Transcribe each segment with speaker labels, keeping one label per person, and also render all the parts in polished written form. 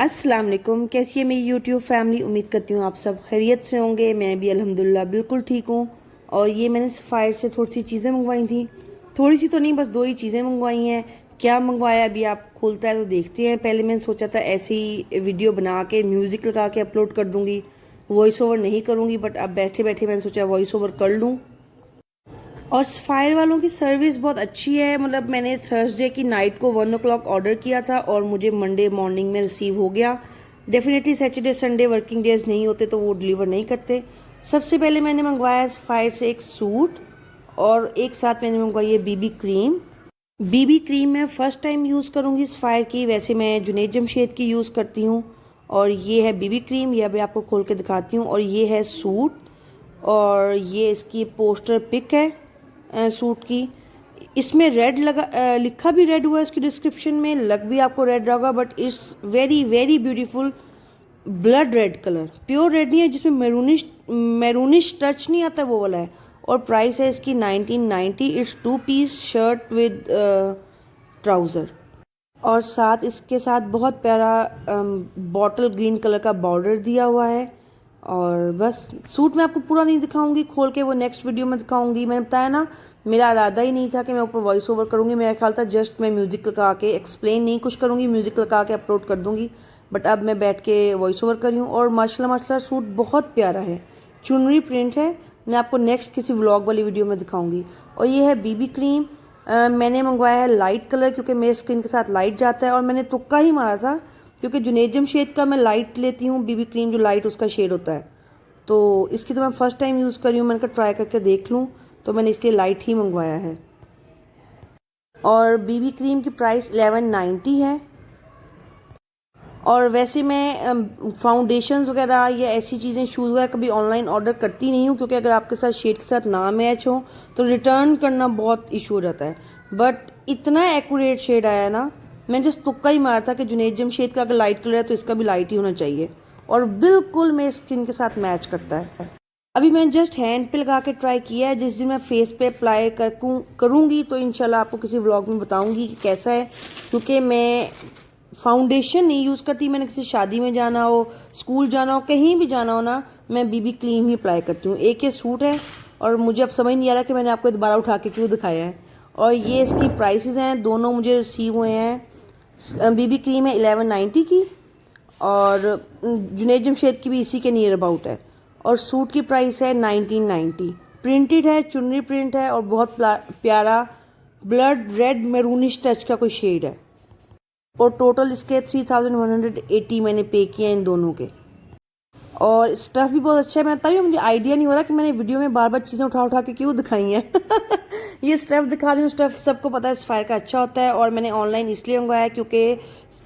Speaker 1: अस्सलाम वालेकुम। कैसी है मेरी यूट्यूब फैमिली। उम्मीद करती हूँ आप सब खैरियत से होंगे। मैं भी अल्हम्दुलिल्लाह बिल्कुल ठीक हूँ। और ये मैंने सफ़ायर से थोड़ी सी चीज़ें मंगवाई थी, थोड़ी सी तो नहीं, बस 2 ही चीज़ें मंगवाई हैं। क्या मंगवाया अभी आप खोलता है तो देखते हैं। पहले मैंने सोचा था ऐसे ही वीडियो बना के म्यूज़िक लगा के अपलोड कर दूँगी, वॉइस ओवर नहीं करूँगी, बट अब बैठे बैठे मैंने सोचा वॉइस ओवर कर लूँ। और सफ़ायर वालों की सर्विस बहुत अच्छी है। मतलब मैंने थर्सडे की नाइट को 1 o'clock ऑर्डर किया था और मुझे मंडे मॉर्निंग में रिसीव हो गया। Definitely Saturday Sunday working days नहीं होते तो वो डिलीवर नहीं करते। सबसे पहले मैंने मंगवाया सफ़ायर से एक सूट, और एक साथ मैंने मंगवाई है बीबी क्रीम। बीबी क्रीम मैं फ़र्स्ट टाइम यूज़ करूँगी सफ़ायर की, वैसे मैं जुनैद जमशेद की यूज़ करती हूँ। और ये है बीबी क्रीम, ये अभी आपको खोल के दिखाती हूँ। और ये है सूट, और ये इसकी पोस्टर पिक है सूट की। इसमें रेड लगा लिखा भी रेड हुआ है इसकी डिस्क्रिप्शन में, लग भी आपको रेड रहा होगा, but it's very very beautiful blood red colour. Pure red नहीं है जिसमें मैरूनिश टच नहीं आता, वो वाला है। और प्राइस है इसकी 1990। It's 2 piece shirt with trouser, और साथ इसके साथ बहुत प्यारा बॉटल ग्रीन कलर का बॉर्डर दिया हुआ है। और बस सूट मैं आपको पूरा नहीं दिखाऊंगी खोल के, वो नेक्स्ट वीडियो में दिखाऊंगी। मैंने बताया ना, मेरा इरादा ही नहीं था कि मैं ऊपर वॉइस ओवर करूंगी। मेरा ख्याल था जस्ट मैं म्यूज़िक लगा के एक्सप्लेन नहीं कुछ करूंगी, म्यूज़िक लगा के अपलोड कर दूंगी। बट अब मैं बैठ के वॉइस ओवर कर रही हूँ। और माशाल्लाह माशाल्लाह सूट बहुत प्यारा है, चुनरी प्रिंट है। मैं आपको नेक्स्ट किसी व्लॉग वाली वीडियो में दिखाऊंगी। और ये है बीबी क्रीम। मैंने मंगवाया है लाइट कलर, क्योंकि मेरे स्किन के साथ लाइट जाता है। और मैंने तुक्का ही मारा था, क्योंकि जुनैद जमशेद का मैं लाइट लेती हूँ बीबी क्रीम, जो लाइट उसका शेड होता है। तो इसकी तो मैं फ़र्स्ट टाइम यूज़ कर रही हूँ, मैंने कहा ट्राई करके देख लूँ, तो मैंने इसलिए लाइट ही मंगवाया है। और बीबी क्रीम की प्राइस 1190 है। और वैसे मैं फाउंडेशंस वगैरह या ऐसी चीज़ें, शूज़ वगैरह कभी ऑनलाइन ऑर्डर करती नहीं हूँ, क्योंकि अगर आपके साथ शेड के साथ ना मैच हो तो रिटर्न करना बहुत इशू हो जाता है। बट इतना एक्यूरेट शेड आया ना, मैंने जस्ट तुक्का ही मारा था कि जुनैद जमशेद का अगर लाइट कलर है तो इसका भी लाइट ही होना चाहिए, और बिल्कुल मेरे स्किन के साथ मैच करता है। अभी मैंने जस्ट हैंड पे लगा के ट्राई किया है। जिस दिन मैं फेस पे अप्लाई करूँगी तो इंशाल्लाह आपको किसी व्लॉग में बताऊँगी कि कैसा है, क्योंकि मैं फाउंडेशन नहीं यूज़ करती। मैंने किसी शादी में जाना हो, स्कूल जाना हो, कहीं भी जाना हो ना, मैं बीबी क्रीम ही अप्लाई करती हूँ। एक ये सूट है, और मुझे अब समझ नहीं आ रहा कि मैंने आपको दोबारा उठा के क्यों दिखाया है। और ये इसकी प्राइसेस हैं, दोनों मुझे रिसीव हुए हैं। बीबी क्रीम है 1190 की, और जुनैद जमशेद की भी इसी के नियर अबाउट है। और सूट की प्राइस है 1990। प्रिंटेड है, चुन्नी प्रिंट है, और बहुत प्यारा ब्लड रेड मैरूनिश टच का कोई शेड है। और टोटल इसके 3180 मैंने पे किए हैं इन दोनों के। और स्टफ़ भी बहुत अच्छा है। मैं बताइए, मुझे आइडिया नहीं हो रहा कि मैंने वीडियो में बार बार चीज़ें उठा उठा के क्यों दिखाई हैं। ये स्टफ़ दिखा रही हूँ। स्टफ़ सबको पता है सफ़ायर का अच्छा होता है, और मैंने ऑनलाइन इसलिए मंगवाया क्योंकि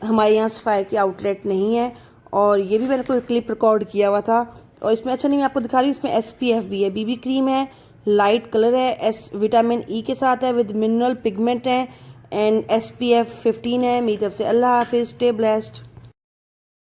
Speaker 1: हमारे यहाँ सफ़ायर की आउटलेट नहीं है। और ये भी मैंने कोई क्लिप रिकॉर्ड किया हुआ था। और इसमें अच्छा नहीं, मैं आपको दिखा रही हूँ, इसमें SPF भी है। बीबी क्रीम है, लाइट कलर है, विटामिन ई के साथ है, विद मिनरल पिगमेंट है, एंड SPF 15 है। मेरी तरफ से अल्लाह हाफिज़, स्टे ब्लेस्ड।